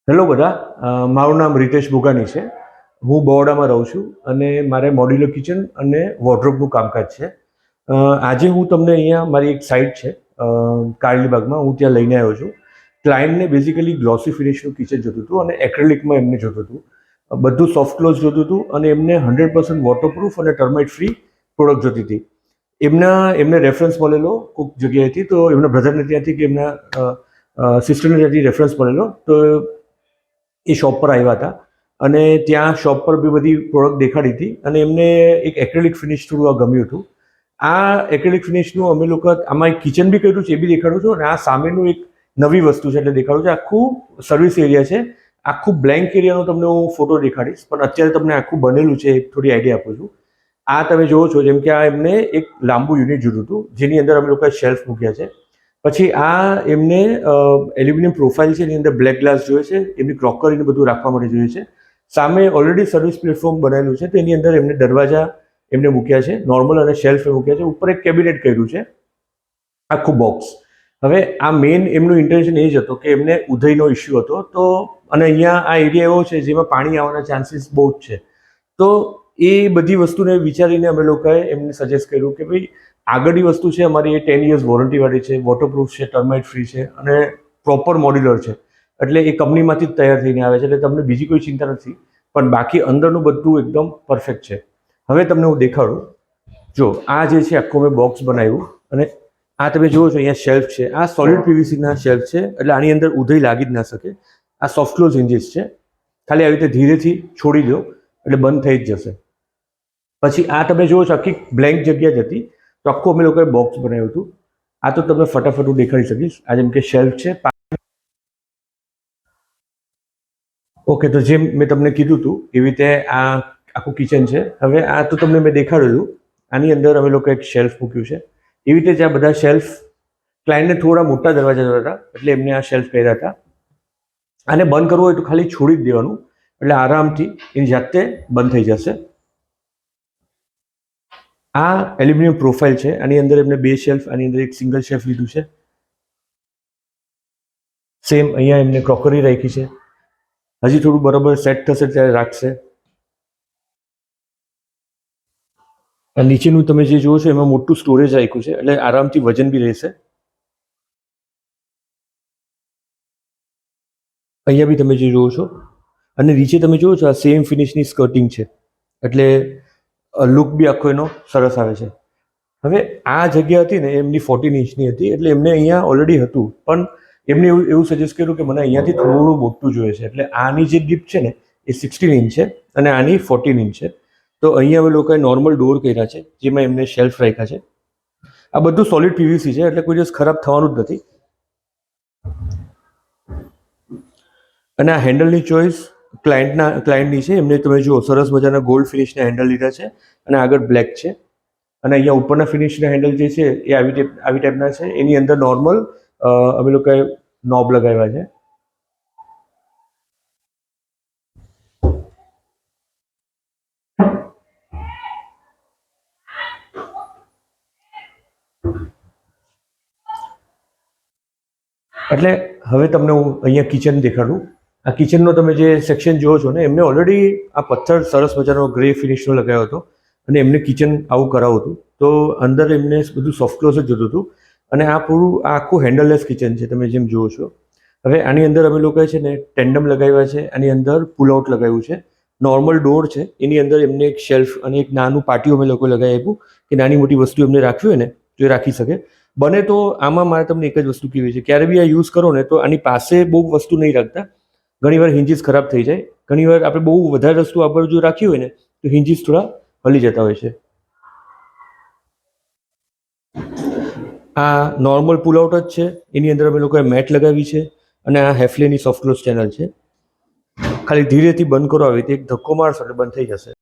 Hello બધા, મારું નામ રીતેશ બોગાની છે. હું બરોડામાં રહું છું અને મારે મોડ્યુલર કિચન અને વોર્ડરોબનું કામકાજ છે. આજે હું તમને અહીંયા મારી એક સાઇટ છે કારેલીબાગમાં, હું ત્યાં લઈને આવ્યો છું. ક્લાયન્ટને બેઝિકલી ગ્લોસી ફિનિશનું કિચન જોતું હતું અને એક્રેલિકમાં એમને જોતું હતું. બધું સોફ્ટ ક્લોઝ જોતું હતું અને એમને 100% વોટરપ્રૂફ અને ટર્માઇટ ફ્રી પ્રોડક્ટ જોતી હતી. એમને રેફરન્સ મળેલો કોઈક જગ્યાએથી, તો એમના બ્રધરને ત્યાંથી કે એમના સિસ્ટરને ત્યાંથી રેફરન્સ મળેલો, તો એ શોપ પર આવ્યા હતા અને ત્યાં શોપ પર બી બધી પ્રોડક્ટ દેખાડી હતી અને એમને એક એક્રેલિક ફિનિશ થોડું ગમ્યું હતું. આ એક્રેલિક ફિનિશનું અમે લોકો આમાં એક કિચન બી કર્યું છે, એ બી દેખાડું છું, અને આ સામેનું એક નવી વસ્તુ છે એટલે દેખાડું છું. આખું સર્વિસ એરિયા છે, આખું બ્લેન્ક એરિયાનો તમને હું ફોટો દેખાડીશ, પણ અત્યારે તમને આખું બનેલું છે થોડી આઈડિયા આપું છું. આ તમે જોવો છો, જેમ કે આ એમને એક લાંબુ યુનિટ જોતું હતું જેની અંદર અમે લોકોએ શેલ્ફ મૂક્યા છે. પછી આ એમને એલ્યુમિનિયમ પ્રોફાઇલ છે, એની અંદર બ્લેક ગ્લાસ જોઈએ છે, એમની ક્રોકરીને બધું રાખવા માટે જોઈએ છે. સામે ઓલરેડી સર્વિસ પ્લેટફોર્મ બનાવેલું છે, તો એની અંદર એમને દરવાજા એમને મૂક્યા છે, નોર્મલ અને શેલ્ફ મૂક્યા છે. ઉપર એક કેબિનેટ કર્યું છે, આખું બોક્સ. હવે આ મેઇન એમનું ઇન્ટેન્શન એ જ હતો કે એમને ઉધઈનો ઇસ્યુ હતો, તો અને અહીંયા આ એરિયા એવો છે જેમાં પાણી આવવાના ચાન્સીસ બહુ જ છે. તો એ બધી વસ્તુને વિચારીને અમે લોકોએ એમને સજેસ્ટ કર્યું કે ભાઈ આગળની વસ્તુ છે અમારી, એ 10 years વોરંટીવાળી છે, વોટરપ્રૂફ છે, ટર્માઇટ ફ્રી છે અને પ્રોપર મોડ્યુલર છે. એટલે એ કંપનીમાંથી જ તૈયાર થઈને આવે છે, એટલે તમને બીજી કોઈ ચિંતા નથી. પણ બાકી અંદરનું બધું એકદમ પરફેક્ટ છે. હવે તમને હું દેખાડું. જો આ જે છે આખું મેં બોક્સ બનાવ્યું, અને આ તમે જુઓ છો અહીંયા શેલ્ફ છે. આ સોલિડ પીવીસીના શેલ્ફ છે, એટલે આની અંદર ઉધઈ લાગી જ ના શકે. આ સોફ્ટ ક્લોઝ hinges છે, ખાલી આવી રીતે ધીરેથી છોડી દો એટલે બંધ થઈ જ જશે. પછી આ તમે જુઓ છો આખી બ્લેન્ક જગ્યા જ હતી, તો આખું અમે લોકોએ બોક્સ બનાવ્યું હતું. આ તો તમને ફટાફટ હું દેખાડી શકીશ. આ જેમ કે શેલ્ફ છે. ઓકે, તો જેમ મેં તમને કીધું હતું એવી રીતે આ આખું કિચન છે. હવે આ તો તમને મેં દેખાડેલું. આની અંદર અમે લોકો એક શેલ્ફ મૂક્યું છે. એવી રીતે જ આ બધા શેલ્ફ ક્લાયન્ટને થોડા મોટા દરવાજા હતા, એટલે એમને આ શેલ્ફ કર્યા હતા. આને બંધ કરવું હોય તો ખાલી છોડી જ દેવાનું, એટલે આરામથી એની જાતે બંધ થઈ જશે. આ એલ્યુમિનિયમ પ્રોફાઇલ છે, આની અંદર એમને 2 શેલ્ફ, આની અંદર એક સિંગલ શેલ્ફ લીધું છે. સેમ અહીંયા એમને ક્રોકરી રાખી છે. હજી થોડું બરાબર સેટ થશે ત્યારે રાખશે. નીચેનું તમે જે જુઓ છો એમાં મોટું સ્ટોરેજ રાખ્યું છે, એટલે આરામથી વજન બી રહેશે. અહીંયા બી તમે જે જુઓ છો, અને નીચે તમે જુઓ છો આ સેમ ફિનિશની સ્કર્ટિંગ છે, એટલે લુક બી આખો એનો સરસ આવે છે. હવે આ જગ્યા હતી ને એમની 14 ઇંચની હતી, એટલે એમને અહીંયા ઓલરેડી હતું, પણ એમને એવું સજેસ્ટ કર્યું કે મને અહીંયાથી થોડું મોટું જોઈએ છે. એટલે આની જે ડીપ છે ને એ 16 ઇંચ છે અને આની 14 ઇંચ છે. તો અહીંયા અમે લોકોએ નોર્મલ ડોર કર્યા છે, જેમાં એમને શેલ્ફ રાખ્યા છે. આ બધું સોલિડ પીવીસી છે, એટલે કોઈ દિવસ ખરાબ થવાનું જ નથી. અને આ હેન્ડલની ચોઈસ ક્લાયન્ટની છે. એમને તમે જુઓ સરસ મજાના ગોલ્ડ ફિનિશના હેન્ડલ લીધા છે, અને આગળ બ્લેક છે. અને અહીંયા ઉપરના ફિનિશના હેન્ડલ જે છે એ આવી ટાઈપના છે. એની અંદર નોર્મલ અમે લોકોએ નોબ લગાવ્યા છે. એટલે હવે તમને હું અહીંયા કિચન દેખાડું. આ કિચનનો તમે જે સેક્શન જુઓ છો ને, એમને ઓલરેડી આ પથ્થર સરસ મજાનો ગ્રે ફિનિશનો લગાવ્યો હતો, અને એમને કિચન આવું કરાવું હતું. તો અંદર એમને બધું સોફ્ટ ક્લોઝ જ જોતું હતું, અને આ આખું હેન્ડલલેસ કિચન છે તમે જેમ જુઓ છો. હવે આની અંદર અમે લોકોએ છે ને ટેન્ડમ લગાવ્યા છે, આની અંદર પુલ આઉટ લગાવ્યું છે, નોર્મલ ડોર છે, એની અંદર એમને એક શેલ્ફ અને એક નાનું પાટિયું અમે લોકો લગાવી આપ્યું કે નાની મોટી વસ્તુ એમને રાખવી હોય ને તો એ રાખી શકે. બને તો આમાં મારે તમને એક જ વસ્તુ કહેવી છે, ક્યારે બી આ યુઝ કરો ને તો આની પાસે બહુ વસ્તુ નહીં રાખતા. ઘણીવાર hinges ખરાબ થઈ જાય. ઘણીવાર આપણે બહુ વધારે વસ્તુ આપણે જો રાખી હોય ને તો hinges થોડા હલી જતા હોય છે. આ નોર્મલ પુલ આઉટ જ છે, એની અંદર અમે લોકોએ મેટ લગાવી છે, અને આ હેફલેની સોફ્ટ ક્લોઝ ચેનલ છે. ખાલી ધીરેથી બંધ કરો, આવી રીતે એક ધક્કો મારશો એટલે બંધ થઈ જશે.